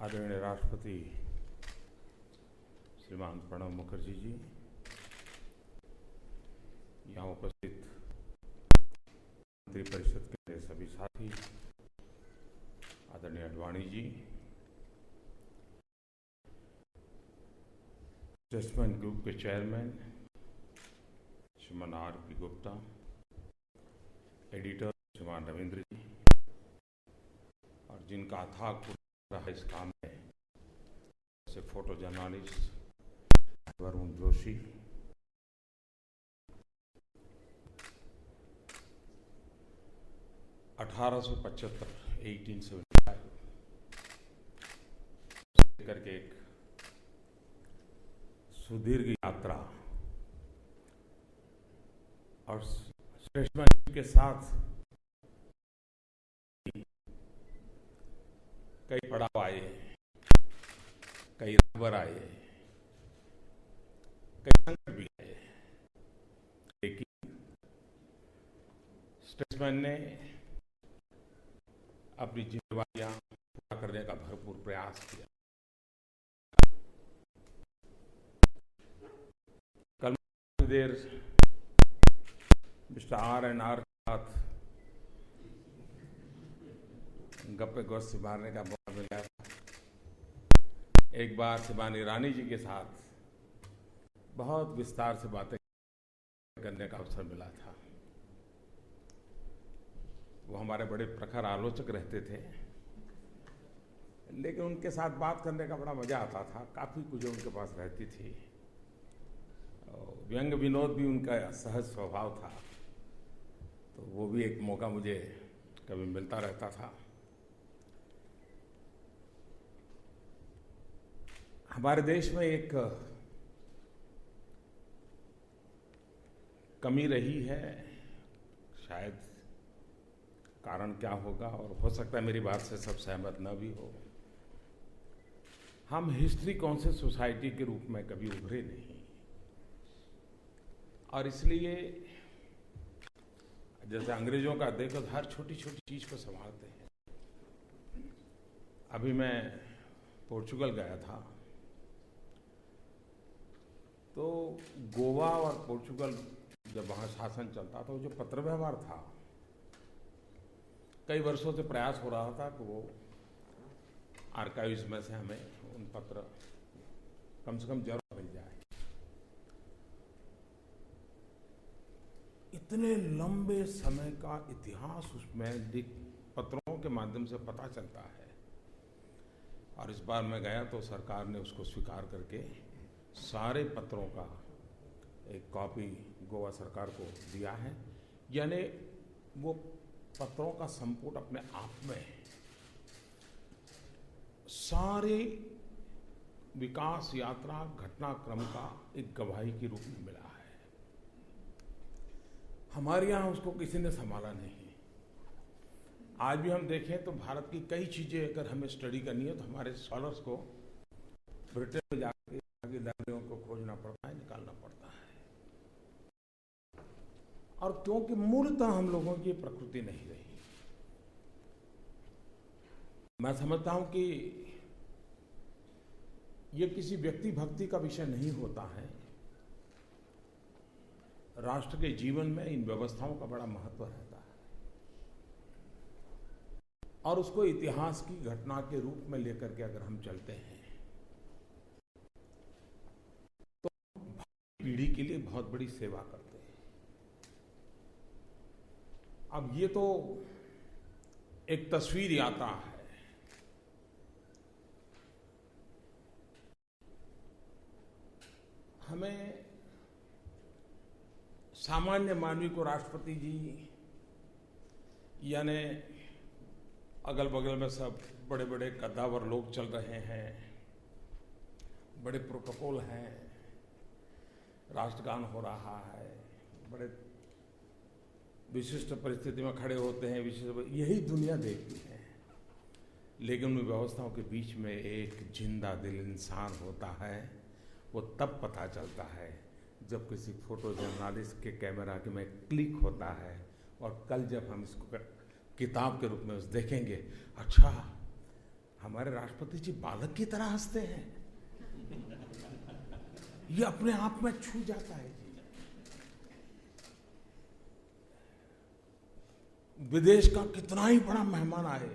आदरणीय राष्ट्रपति श्रीमान प्रणब मुखर्जी जी, यहाँ उपस्थित मंत्री परिषद के मेरे सभी साथी, आदरणीय अडवाणी जी, एडजस्टमेंट ग्रुप के चेयरमैन श्रीमान R.P. गुप्ता, एडिटर श्रीमान रविंद्र जी, और जिनका अथाग रहा इस काम में, जैसे फोटो जर्नलिस्ट वरुण जोशी, करके एक सुदीर्घ यात्रा और स्टेटमेंट के साथ कई पड़ाव आए, कई राहबर आए, कई संकट भी आए, लेकिन स्टेटसमैन ने अपनी जिम्मेवारियां पूरा करने का भरपूर प्रयास किया। कल देर मिस्टर R&R के साथ गप्पे गोष्ठी मारने का मौका मिला। एक बार शिवानी ईरानी जी के साथ बहुत विस्तार से बातें करने का अवसर मिला था। वो हमारे बड़े प्रखर आलोचक रहते थे, लेकिन उनके साथ बात करने का बड़ा मजा आता था। काफी कुछ उनके पास रहती थी, व्यंग विनोद भी उनका सहज स्वभाव था, तो वो भी एक मौका मुझे कभी मिलता रहता था। हमारे देश में एक कमी रही है, शायद कारण क्या होगा, और हो सकता है मेरी बात से सब सहमत न भी हो। हम हिस्ट्री कॉन्शियस सोसाइटी के रूप में कभी उभरे नहीं, और इसलिए जैसे अंग्रेजों का देखो हर छोटी छोटी चीज को संभालते हैं। अभी मैं पोर्चुगल गया था, तो गोवा और पोर्चुगल जब वहाँ शासन चलता था, जो पत्र व्यवहार था, कई वर्षों से प्रयास हो रहा था कि वो आर्काइव्स में से हमें उन पत्र कम से कम जरूर मिल जाए। इतने लंबे समय का इतिहास उसमें पत्रों के माध्यम से पता चलता है, और इस बार मैं गया तो सरकार ने उसको स्वीकार करके सारे पत्रों का एक कॉपी गोवा सरकार को दिया है। यानी वो पत्रों का संपुट अपने आप में सारी विकास यात्रा घटनाक्रम का एक गवाही के रूप में मिला है। हमारे यहाँ उसको किसी ने संभाला नहीं। आज भी हम देखें तो भारत की कई चीजें अगर हमें स्टडी करनी है तो हमारे स्कॉलर्स को ब्रिटेन में जाकर आगे लाइब्रेरियों को खोजना पड़ता है, निकालना पड़ता है। और क्योंकि मूलतः हम लोगों की प्रकृति नहीं रही। मैं समझता हूं कि ये किसी व्यक्ति भक्ति का विषय नहीं होता है। राष्ट्र के जीवन में इन व्यवस्थाओं का बड़ा महत्व रहता है, और उसको इतिहास की घटना के रूप में लेकर के अगर हम चलते हैं तो पीढ़ी के लिए बहुत बड़ी सेवा करते हैं। अब ये तो एक तस्वीर यात्रा है। हमें सामान्य मानवी को राष्ट्रपति जी, यानी अगल बगल में सब बड़े बड़े कद्दावर लोग चल रहे हैं, बड़े प्रोटोकॉल हैं, राष्ट्रगान हो रहा है, बड़े विशिष्ट परिस्थिति में खड़े होते हैं, विशिष्ट यही दुनिया देखती है। लेकिन उन व्यवस्थाओं के बीच में एक जिंदा दिल इंसान होता है। वो तब पता चलता है जब किसी फोटो जर्नलिस्ट के कैमरा के में क्लिक होता है, और कल जब हम इसको किताब के रूप में देखेंगे, अच्छा हमारे राष्ट्रपति जी बालक की तरह हंसते हैं। ये अपने आप में छू जाता है जी। विदेश का कितना ही बड़ा मेहमान आए,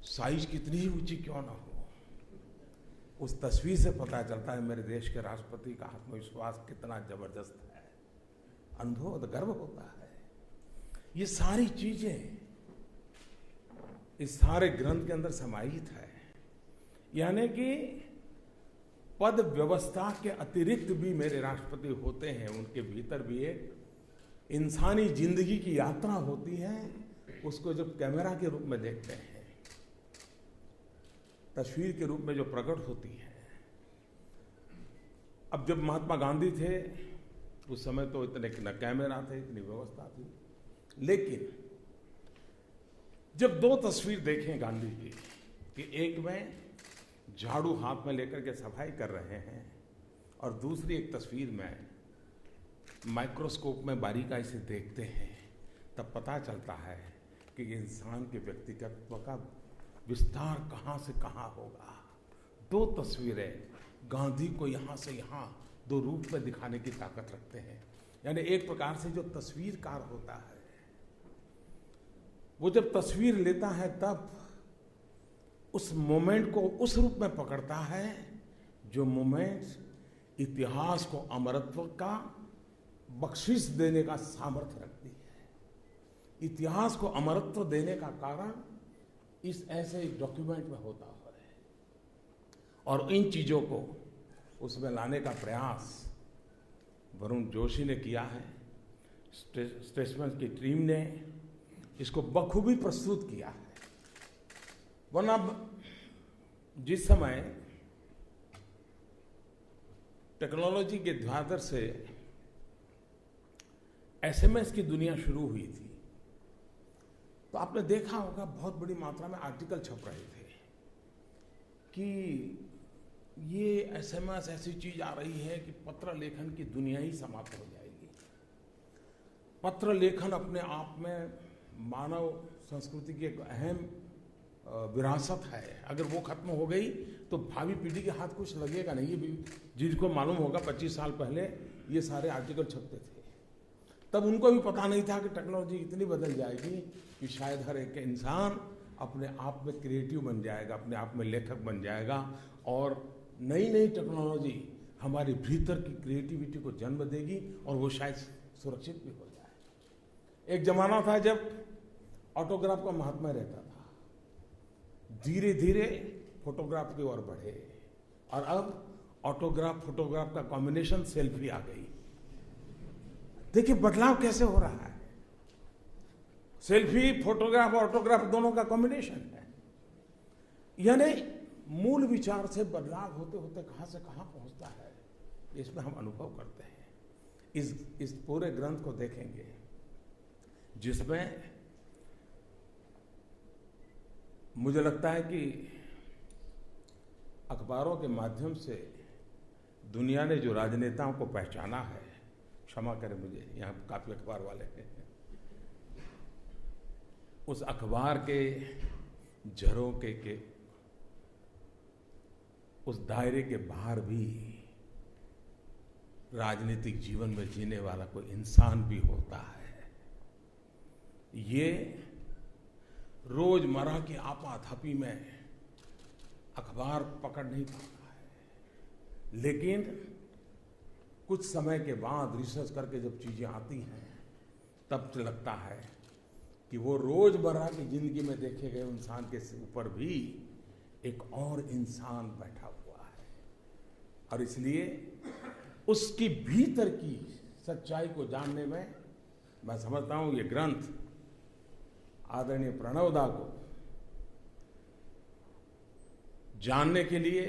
साइज कितनी ही ऊंची क्यों ना हो, उस तस्वीर से पता चलता है मेरे देश के राष्ट्रपति का आत्मविश्वास कितना जबरदस्त है। अनुभव गर्व होता है। ये सारी चीजें इस सारे ग्रंथ के अंदर समाहित है। यानी कि पद व्यवस्था के अतिरिक्त भी मेरे राष्ट्रपति होते हैं, उनके भीतर भी एक इंसानी जिंदगी की यात्रा होती है। उसको जब कैमरा के रूप में देखते हैं, तस्वीर के रूप में जो प्रकट होती है। अब जब महात्मा गांधी थे उस समय तो इतने न कैमरा थे, इतनी व्यवस्था थी, लेकिन जब दो तस्वीर देखें गांधी जी कि एक में झाड़ू हाथ में लेकर के सफाई कर रहे हैं और दूसरी एक तस्वीर में माइक्रोस्कोप में बारीकाई से देखते हैं, तब पता चलता है कि इंसान के व्यक्तित्व का विस्तार कहाँ से कहाँ होगा। दो तस्वीरें गांधी को यहाँ से यहाँ दो रूप में दिखाने की ताकत रखते हैं। यानी एक प्रकार से जो तस्वीरकार होता है वो जब तस्वीर लेता है तब उस मोमेंट को उस रूप में पकड़ता है जो मोमेंट इतिहास को अमरत्व का बख्शिश देने का सामर्थ्य रखती है। इतिहास को अमरत्व देने का कारण इस ऐसे डॉक्यूमेंट में होता है और इन चीजों को उसमें लाने का प्रयास वरुण जोशी ने किया है। स्टेट्समैन की टीम ने इसको बखूबी प्रस्तुत किया है। वरना जिस समय टेक्नोलॉजी के द्वार से एसएमएस की दुनिया शुरू हुई थी तो आपने देखा होगा बहुत बड़ी मात्रा में आर्टिकल छप रहे थे कि ये एसएमएस ऐसी चीज आ रही है कि पत्र लेखन की दुनिया ही समाप्त हो जाएगी। पत्र लेखन अपने आप में मानव संस्कृति की एक अहम विरासत है। अगर वो खत्म हो गई तो भावी पीढ़ी के हाथ कुछ लगेगा नहीं। ये जिनको मालूम होगा 25 साल पहले ये सारे आर्टिकल छपते थे, तब उनको भी पता नहीं था कि टेक्नोलॉजी इतनी बदल जाएगी कि शायद हर एक इंसान अपने आप में क्रिएटिव बन जाएगा, अपने आप में लेखक बन जाएगा और नई नई टेक्नोलॉजी हमारे भीतर की क्रिएटिविटी को जन्म देगी और वो शायद सुरक्षित भी हो जाए। एक जमाना था जब ऑटोग्राफ का महात्मा रहता था, धीरे धीरे फोटोग्राफ की ओर बढ़े और अब ऑटोग्राफ फोटोग्राफ का कॉम्बिनेशन सेल्फी आ गई। देखिए बदलाव कैसे हो रहा है। सेल्फी, फोटोग्राफ और ऑटोग्राफ दोनों का कॉम्बिनेशन है। यानी मूल विचार से बदलाव होते होते कहां से कहां पहुंचता है, इसमें हम अनुभव करते हैं। इस पूरे ग्रंथ को देखेंगे जिसमें मुझे लगता है कि अखबारों के माध्यम से दुनिया ने जो राजनेताओं को पहचाना है, क्षमा करें मुझे यहाँ काफी अखबार वाले हैं, उस अखबार के झरोके के उस दायरे के बाहर भी राजनीतिक जीवन में जीने वाला कोई इंसान भी होता है। ये रोजमर्रा की आपाधापी में अखबार पकड़ नहीं पाता है, लेकिन कुछ समय के बाद रिसर्च करके जब चीजें आती हैं तब तो लगता है कि वो रोजमर्रा की जिंदगी में देखे गए इंसान के ऊपर भी एक और इंसान बैठा हुआ है और इसलिए उसकी भीतर की सच्चाई को जानने में मैं समझता हूं ये ग्रंथ आदरणीय प्रणव दा को जानने के लिए,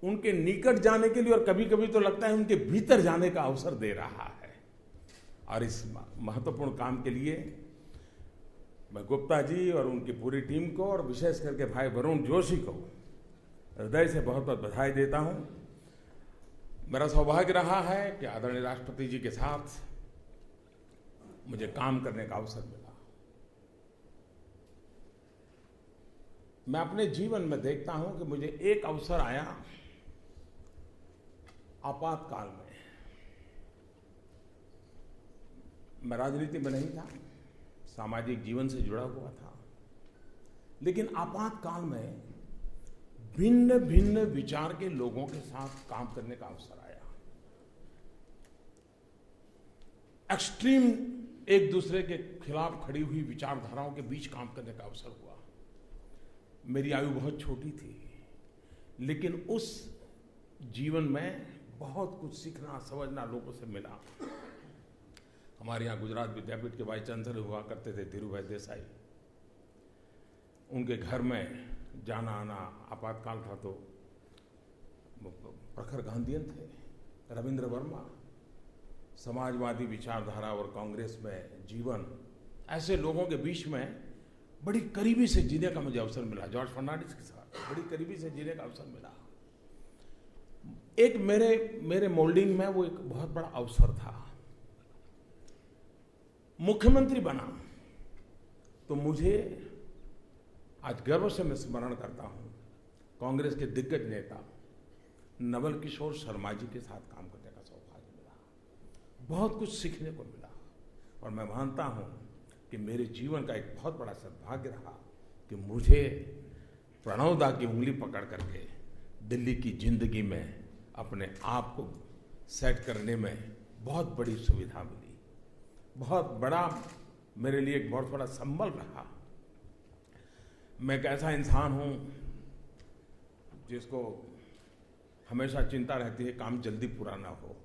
उनके निकट जाने के लिए और कभी कभी तो लगता है उनके भीतर जाने का अवसर दे रहा है। और इस महत्वपूर्ण काम के लिए मैं गुप्ता जी और उनकी पूरी टीम को और विशेष करके भाई वरुण जोशी को हृदय से बहुत बहुत बधाई देता हूं। मेरा सौभाग्य रहा है कि आदरणीय राष्ट्रपति जी के साथ मुझे काम करने का अवसर मिला। मैं अपने जीवन में देखता हूं कि मुझे एक अवसर आया आपातकाल में। मैं राजनीति में नहीं था, सामाजिक जीवन से जुड़ा हुआ था, लेकिन आपातकाल में भिन्न भिन्न विचार के लोगों के साथ काम करने का अवसर आया। एक्सट्रीम एक दूसरे के खिलाफ खड़ी हुई विचारधाराओं के बीच काम करने का अवसर हुआ। मेरी आयु बहुत छोटी थी, लेकिन उस जीवन में बहुत कुछ सीखना समझना लोगों से मिला। हमारे यहाँ गुजरात विद्यापीठ के वाइस चांसलर हुआ करते थे धीरूभाई देसाई। उनके घर में जाना आना, आपातकाल था तो प्रखर गांधीयन थे, रविंद्र वर्मा, समाजवादी विचारधारा और कांग्रेस में जीवन, ऐसे लोगों के बीच में बड़ी करीबी से जीने का मुझे अवसर मिला। जॉर्ज फर्नांडिस के साथ बड़ी करीबी से जीने का अवसर मिला। एक मेरे मोल्डिंग में वो एक बहुत बड़ा अवसर था। मुख्यमंत्री बना तो मुझे आज गर्व से मैं स्मरण करता हूं, कांग्रेस के दिग्गज नेता नवल किशोर शर्मा जी के साथ काम करने का सौभाग्य मिला। बहुत कुछ सीखने को मिला और मैं मानता हूं कि मेरे जीवन का एक बहुत बड़ा सद्भाग्य रहा कि मुझे प्रणव दा की उंगली पकड़ करके दिल्ली की जिंदगी में अपने आप को सेट करने में बहुत बड़ी सुविधा मिली। बहुत बड़ा मेरे लिए एक बहुत बड़ा संबल रहा। मैं एक ऐसा इंसान हूं जिसको हमेशा चिंता रहती है काम जल्दी पूरा ना हो।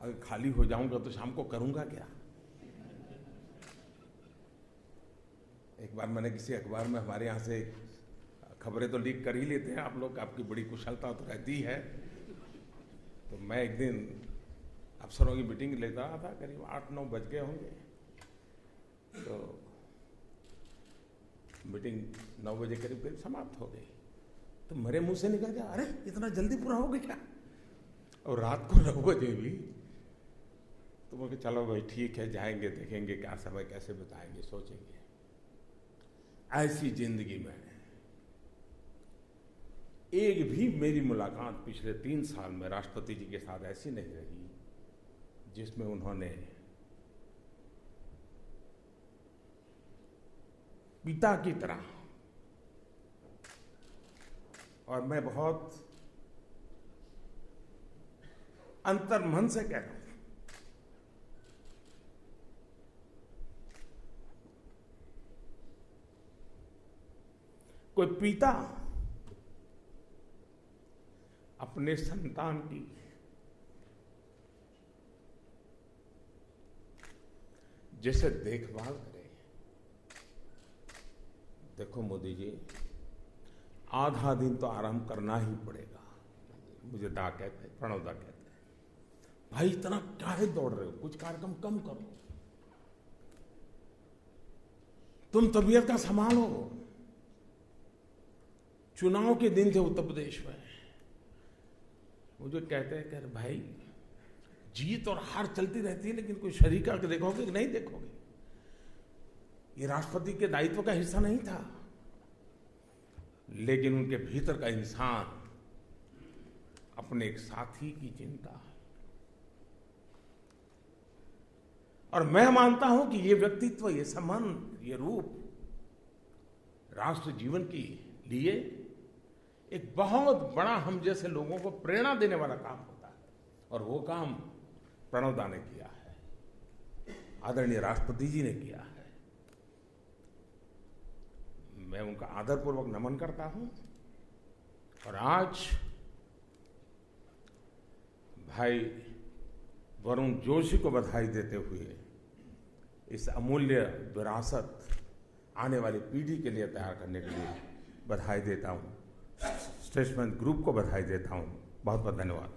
अगर खाली हो जाऊंगा तो शाम को करूंगा क्या। एक बार मैंने किसी अखबार में, हमारे यहाँ से खबरें तो लीक कर ही लेते हैं आप लोग, आपकी बड़ी कुशलता तो रहती है। तो मैं एक दिन अफसरों की मीटिंग लेता रहा था, करीब 8-9 बज गए होंगे। तो मीटिंग 9 बजे करीब करीब समाप्त हो गई। तो मेरे मुंह से निकल गया, अरे इतना जल्दी पूरा हो गया। और रात को 9 बजे भी। तो मैं चलो भाई ठीक है, जाएंगे देखेंगे क्या समय कैसे बिताएंगे, सोचेंगे। ऐसी जिंदगी में एक भी मेरी मुलाकात पिछले 3 साल में राष्ट्रपति जी के साथ ऐसी नहीं रही जिसमें उन्होंने पिता की तरह, और मैं बहुत अंतर्मन से कह रहा हूं, कोई पिता अपने संतान की जैसे देखभाल करे। देखो मोदी जी, आधा दिन तो आराम करना ही पड़ेगा। मुझे दा कहते हैं, प्रणव दा कहते हैं, भाई इतना काहे दौड़ रहे हो, कुछ कार्यक्रम कम करो, तुम तबीयत का संभालो। चुनाव के दिन थे उत्तर प्रदेश में, मुझे कहते हैं कि भाई जीत और हार चलती रहती है, लेकिन कोई शरीक आके देखोगे कि नहीं देखोगे। ये राष्ट्रपति के दायित्व का हिस्सा नहीं था, लेकिन उनके भीतर का इंसान अपने एक साथी की चिंता। और मैं मानता हूं कि ये व्यक्तित्व, ये संबंध, ये रूप राष्ट्र जीवन के लिए एक बहुत बड़ा, हम जैसे लोगों को प्रेरणा देने वाला काम होता है। और वो काम प्रणव दा ने किया है, आदरणीय राष्ट्रपति जी ने किया है। मैं उनका आदरपूर्वक नमन करता हूं। और आज भाई वरुण जोशी को बधाई देते हुए इस अमूल्य विरासत आने वाली पीढ़ी के लिए तैयार करने के लिए बधाई देता हूं। स्टेट्समैन ग्रुप को बधाई देता हूं। बहुत बहुत धन्यवाद।